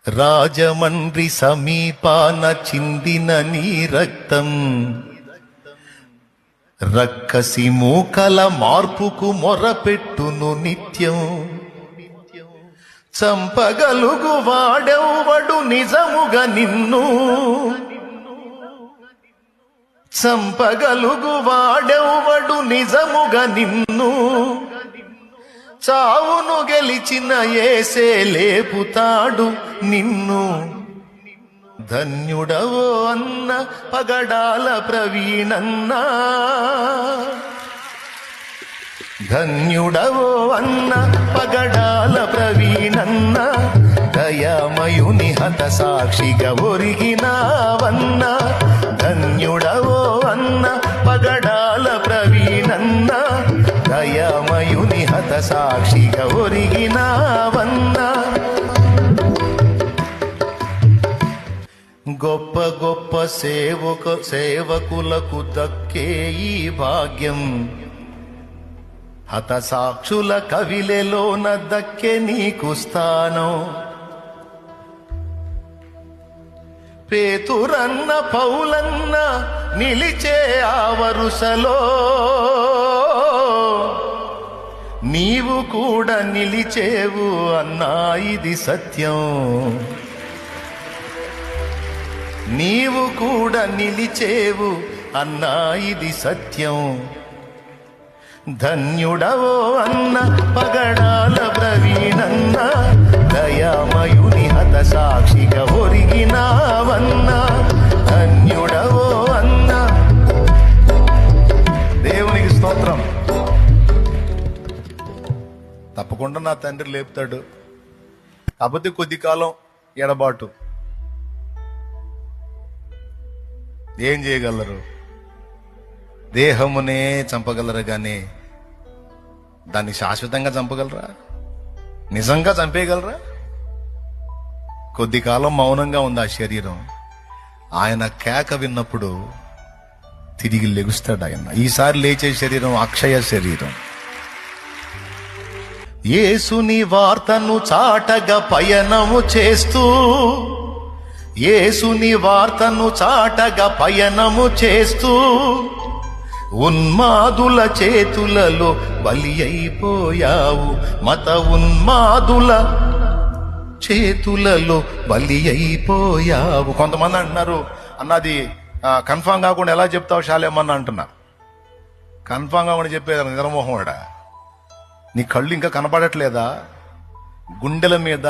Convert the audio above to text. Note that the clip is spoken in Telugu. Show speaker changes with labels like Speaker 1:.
Speaker 1: రాజమండ్రి సమీపాన చిందిన నీ రక్తం రక్కసి మూకల మార్పుకు మొరపెట్టును నిత్యం. చంపగలుగు వాడెవ్వడు నిజముగా నిన్ను, చంపగలుగు వాడెవ్వడు నిజముగా నిన్ను. చావును గెలిచిన యేసే లేపుతాడు నిన్ను. ధన్యుడవో అన్న పగడాల ప్రవీణన్న, ధన్యుడవో అన్న పగడాల ప్రవీణన్న. దయామయుని హత సాక్షిగా ఒరిగినావన్న. ధన్యుడవో అన్న పగడాల ప్రవీణన్న. దయామయుని హత సాక్షిగా ఒరిగినావన్న. గొప్ప గొప్ప సేవకులకు దక్కే ఈ భాగ్యం. హత సాక్షుల కవిలెలోన దక్కే నీకు స్థానం. పేతురన్న పౌలన్న నిలిచే ఆ వరుసలో నీవు కూడా నిలిచేవు అన్నా, ఇది సత్యం. నీవు కూడా నిలిచేవు అన్నా, ఇది సత్యం. ధన్యుడవో అన్న పగడాల ప్రవీణన్న. దయామయుని హత సాక్షిగా ఒరిగినావన్న. ధన్యుడవో అన్న. దేవునికి స్తోత్రం. తప్పకుండా నా తండ్రి లేపుతాడు, కాకపోతే కొద్ది కాలం ఎడబాటు. ఏం చేయగలరు? దేహమునే చంపగలరు కానీ దాన్ని శాశ్వతంగా చంపగలరా? నిజంగా చంపేయగలరా? కొద్ది కాలం మౌనంగా ఉంది ఆ శరీరం. ఆయన కేక విన్నప్పుడు తిరిగి లెగుస్తాడు ఆయన. ఈసారి లేచే శరీరం అక్షయ శరీరం. యేసుని వార్తను చాటగా పయనము చేస్తూ, యేసుని వార్తను చాటగా పయనము చేస్తూ ఉన్మాదుల చేతులలో బలి అయిపోయావు. మత ఉన్మాదుల చేతులలో బలి అయిపోయావు. కొంతమంది అంటున్నారు, అన్నది కన్ఫామ్ కాకుండా ఎలా చెప్తావు శాలేమన్నా అంటున్నారు. కన్ఫామ్ కాకుండా చెప్పేది నిద్రమోహం. నీ కళ్ళు ఇంకా కనపడట్లేదా? గుండెల మీద